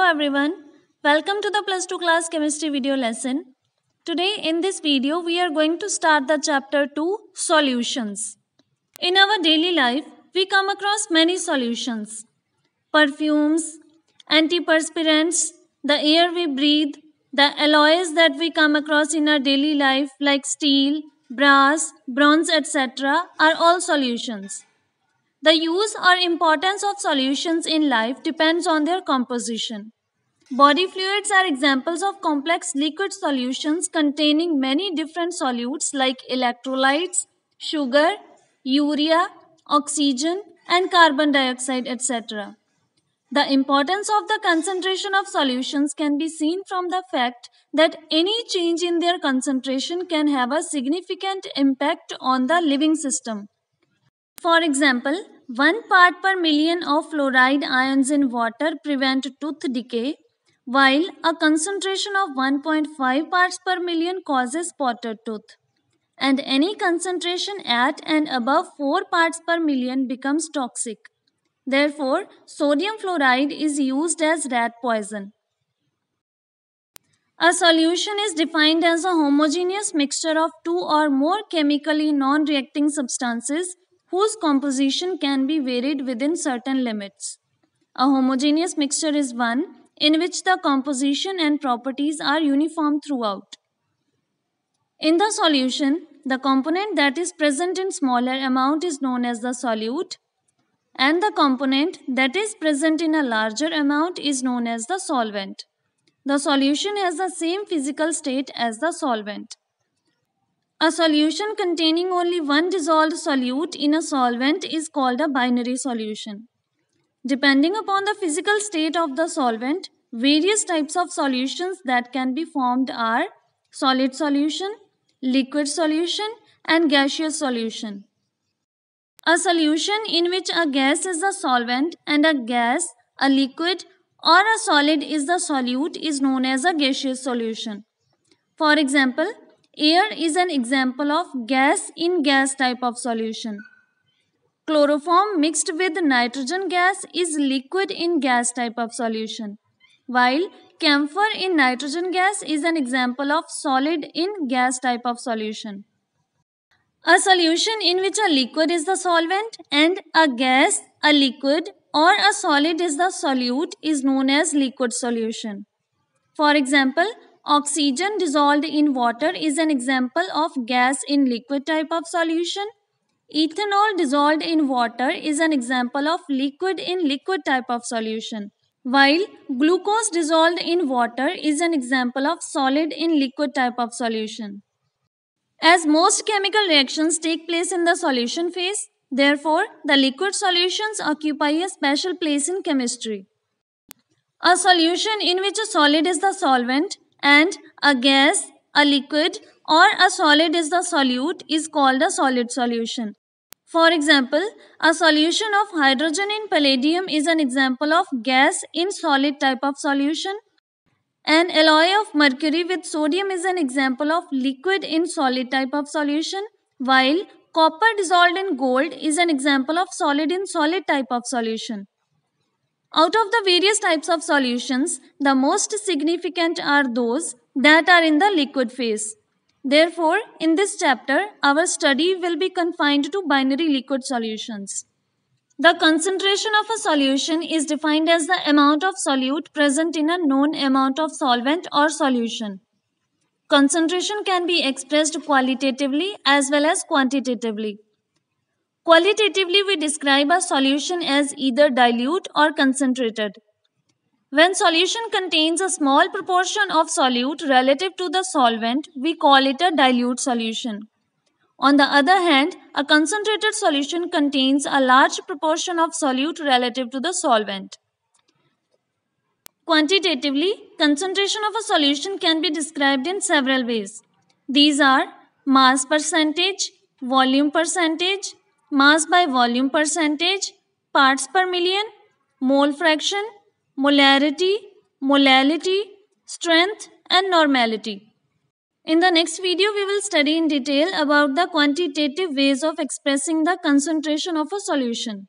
Hello everyone, welcome to the plus 2 class chemistry video lesson. Today in this video we are going to start the chapter 2 solutions. In our daily life we come across many solutions. Perfumes, antiperspirants, the air we breathe, the alloys that we come across in our daily life like steel, brass, bronze etc. are all solutions. The use or importance of solutions in life depends on their composition. Body fluids are examples of complex liquid solutions containing many different solutes like electrolytes, sugar, urea, oxygen, and carbon dioxide, etc. The importance of the concentration of solutions can be seen from the fact that any change in their concentration can have a significant impact on the living system. For example, 1 part per million of fluoride ions in water prevent tooth decay, while a concentration of 1.5 parts per million causes spotted tooth. And any concentration at and above 4 parts per million becomes toxic. Therefore, sodium fluoride is used as rat poison. A solution is defined as a homogeneous mixture of two or more chemically non-reacting substances whose composition can be varied within certain limits. A homogeneous mixture is one in which the composition and properties are uniform throughout. In the solution, the component that is present in smaller amount is known as the solute, and the component that is present in a larger amount is known as the solvent. The solution has the same physical state as the solvent. A solution containing only one dissolved solute in a solvent is called a binary solution. Depending upon the physical state of the solvent, various types of solutions that can be formed are solid solution, liquid solution, and gaseous solution. A solution in which a gas is the solvent and a gas, a liquid, or a solid is the solute is known as a gaseous solution. For example, air is an example of gas in gas type of solution. Chloroform mixed with nitrogen gas is liquid in gas type of solution, while camphor in nitrogen gas is an example of solid in gas type of solution. A solution in which a liquid is the solvent and a gas, a liquid, or a solid is the solute is known as liquid solution. For example, oxygen dissolved in water is an example of gas in liquid type of solution. Ethanol dissolved in water is an example of liquid in liquid type of solution, while glucose dissolved in water is an example of solid in liquid type of solution. As most chemical reactions take place in the solution phase, therefore, the liquid solutions occupy a special place in chemistry. A solution in which a solid is the solvent and a gas, a liquid, or a solid is the solute is called a solid solution. For example, a solution of hydrogen in palladium is an example of gas in solid type of solution. An alloy of mercury with sodium is an example of liquid in solid type of solution, while copper dissolved in gold is an example of solid in solid type of solution. Out of the various types of solutions, the most significant are those that are in the liquid phase. Therefore, in this chapter, our study will be confined to binary liquid solutions. The concentration of a solution is defined as the amount of solute present in a known amount of solvent or solution. Concentration can be expressed qualitatively as well as quantitatively. Qualitatively, we describe a solution as either dilute or concentrated. When solution contains a small proportion of solute relative to the solvent, we call it a dilute solution. On the other hand, a concentrated solution contains a large proportion of solute relative to the solvent. Quantitatively, concentration of a solution can be described in several ways. These are mass percentage, volume percentage, mass by volume percentage, parts per million, mole fraction, molarity, molality, strength, and normality. In the next video, we will study in detail about the quantitative ways of expressing the concentration of a solution.